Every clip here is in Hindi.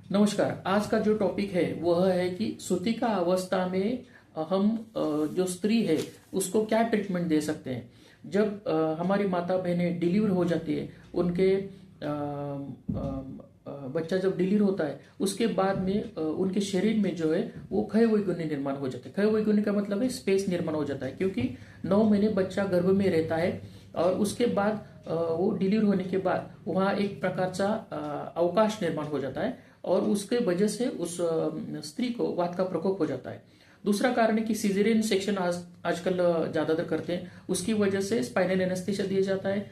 नमस्कार। आज का जो टॉपिक है वह है कि सूतिका अवस्था में हम जो स्त्री है उसको क्या ट्रीटमेंट दे सकते हैं। जब हमारी माता बहनें डिलीवर हो जाती है, उनके बच्चा जब डिलीवर होता है उसके बाद में उनके शरीर में जो है वो क्षय वैगुण्य निर्माण हो जाता है। क्षय वैगुण्य का मतलब है स्पेस निर्माण हो जाता है, क्योंकि 9 महीने बच्चा गर्भ में रहता है और उसके बाद वो डिलीवर होने के बाद वहाँ एक प्रकारचा अवकाश निर्माण हो जाता है और उसके वजह से उस स्त्री को वात का प्रकोप हो जाता है। दूसरा कारण है कि सिजेरियन सेक्शन आजकल ज्यादातर करते हैं, उसकी वजह से स्पाइनल एनेस्थीसिया दिया जाता है।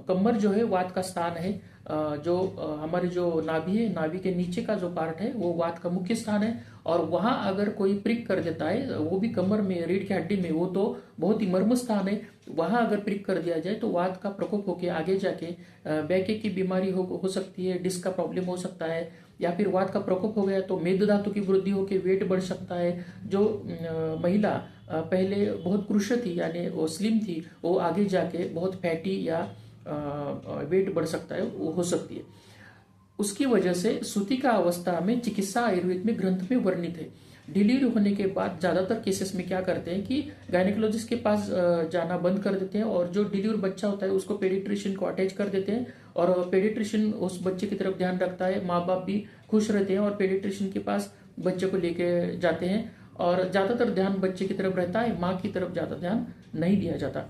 कमर जो है वात का स्थान है। जो हमारी जो नाभि है, नाभि के नीचे का जो पार्ट है वो वात का मुख्य स्थान है और वहां अगर कोई प्रिक कर देता है, वो भी कमर में, रीढ़ की हड्डी में, वो तो बहुत ही मर्म स्थान है, वहां अगर प्रिक कर दिया जाए तो वात का प्रकोप होकर आगे जाके बैके की बीमारी हो सकती है, डिस्क का प्रॉब्लम हो सकता है, या फिर वात का प्रकोप हो गया तो मेद धातु की वृद्धि होकर वेट बढ़ सकता है। जो महिला पहले बहुत कृश थी यानी वो स्लिम थी, वो आगे जाके बहुत फैटी या वेट बढ़ सकता है, वो हो सकती है। उसकी वजह से सूतिका अवस्था में चिकित्सा आयुर्वेद में ग्रंथ में वर्णित है। डिलीवरी होने के बाद ज्यादातर केसेस में क्या करते हैं कि गायनेकोलॉजिस्ट के पास जाना बंद कर देते हैं और जो डिलीवर बच्चा होता है उसको पेडिट्रिशियन को अटैच कर देते हैं और पेडिट्रिशियन उस बच्चे की तरफ ध्यान रखता है। माँ बाप भी खुश रहते हैं और पेडिट्रिशियन के पास बच्चे को लेके जाते हैं और ज्यादातर ध्यान बच्चे की तरफ रहता है, माँ की तरफ ज्यादा ध्यान नहीं दिया जाता।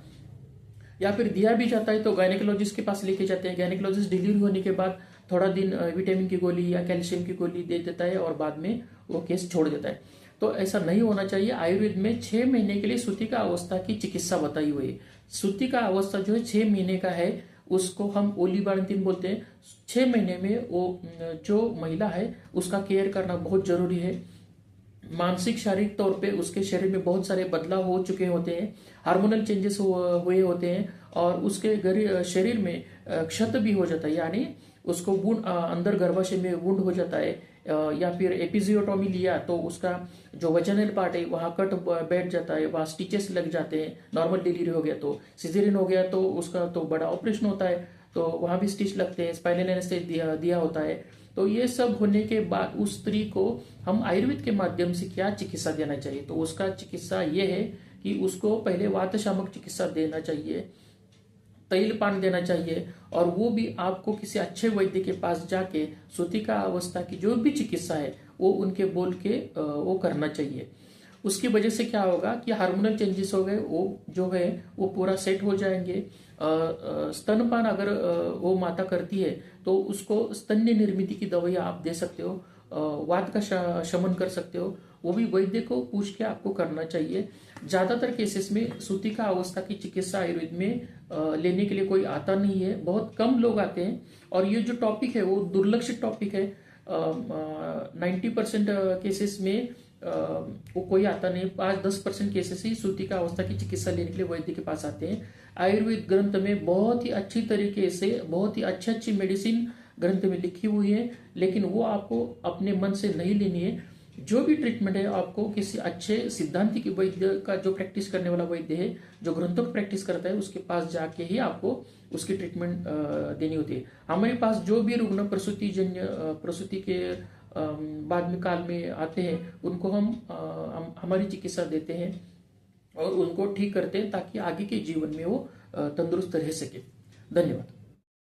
या फिर दिया भी जाता है तो गायनेकोलॉजिस्ट के पास लेके जाते हैं। गायनेकोलॉजिस्ट डिलीवरी होने के बाद थोड़ा दिन विटामिन की गोली या कैल्शियम की गोली दे देता है और बाद में वो केस छोड़ देता है। तो ऐसा नहीं होना चाहिए। आयुर्वेद में 6 महीने के लिए सूतिका अवस्था की चिकित्सा बताई हुई है। सूतिका अवस्था जो है 6 महीने का है, उसको हम ओलिबांतिन बोलते हैं। 6 महीने में वो जो महिला है उसका केयर करना बहुत जरूरी है। मानसिक शारीरिक तौर पे उसके शरीर में बहुत सारे बदलाव हो चुके होते हैं, हार्मोनल चेंजेस हुए होते हैं और उसके शरीर में क्षत भी हो जाता है, यानी उसको वुंड अंदर गर्भाशय में वुंड हो जाता है। या फिर एपिजियोटॉमी लिया तो उसका जो वजनल पार्ट है वहां कट बैठ जाता है, वहां स्टिचेस लग जाते हैं। नॉर्मल डिलीवरी हो गया तो, सिजेरियन हो गया तो उसका तो बड़ा ऑपरेशन होता है, तो वहां भी स्टिच लगते हैं, स्पाइनल एनेस्थीसिया दिया होता है। तो ये सब होने के बाद उस स्त्री को हम आयुर्वेद के माध्यम से क्या चिकित्सा देना चाहिए, तो उसका चिकित्सा ये है कि उसको पहले वात शामक चिकित्सा देना चाहिए, तैल पान देना चाहिए और वो भी आपको किसी अच्छे वैद्य के पास जाके सूतिका अवस्था की जो भी चिकित्सा है वो उनके बोल के वो करना चाहिए। उसकी वजह से क्या होगा कि हार्मोनल चेंजेस हो गए, वो जो है वो पूरा सेट हो जाएंगे। स्तनपान अगर वो माता करती है तो उसको स्तन्य निर्मित की दवाइयाँ आप दे सकते हो, वात का शमन कर सकते हो, वो भी वैद्य को पूछ के आपको करना चाहिए। ज्यादातर केसेस में सूतिका अवस्था की चिकित्सा आयुर्वेद में लेने के लिए कोई आता नहीं है, बहुत कम लोग आते हैं और ये जो टॉपिक है वो दुर्लक्षित टॉपिक है। 90% केसेस में वो कोई आता नहीं, 5-10% केसेस ही सूतिका अवस्था की चिकित्सा लेने के लिए वैद्य के पास आते हैं। आयुर्वेद ग्रंथ में बहुत ही अच्छी तरीके से बहुत ही अच्छी अच्छी मेडिसिन ग्रंथ में लिखी हुई है, लेकिन वो आपको अपने मन से नहीं लेनी है। जो भी ट्रीटमेंट है आपको किसी अच्छे सिद्धांतिक वैद्य का, जो प्रैक्टिस करने वाला वैद्य है, जो ग्रंथों को प्रैक्टिस करता है, उसके पास जाके ही आपको उसकी ट्रीटमेंट देनी होती है। हमारे पास जो भी रुग्ण प्रसूति के बाद में काल में आते हैं उनको हम हमारी चिकित्सा देते हैं और उनको ठीक करते हैं ताकि आगे के जीवन में वो तंदुरुस्त रह सके। धन्यवाद।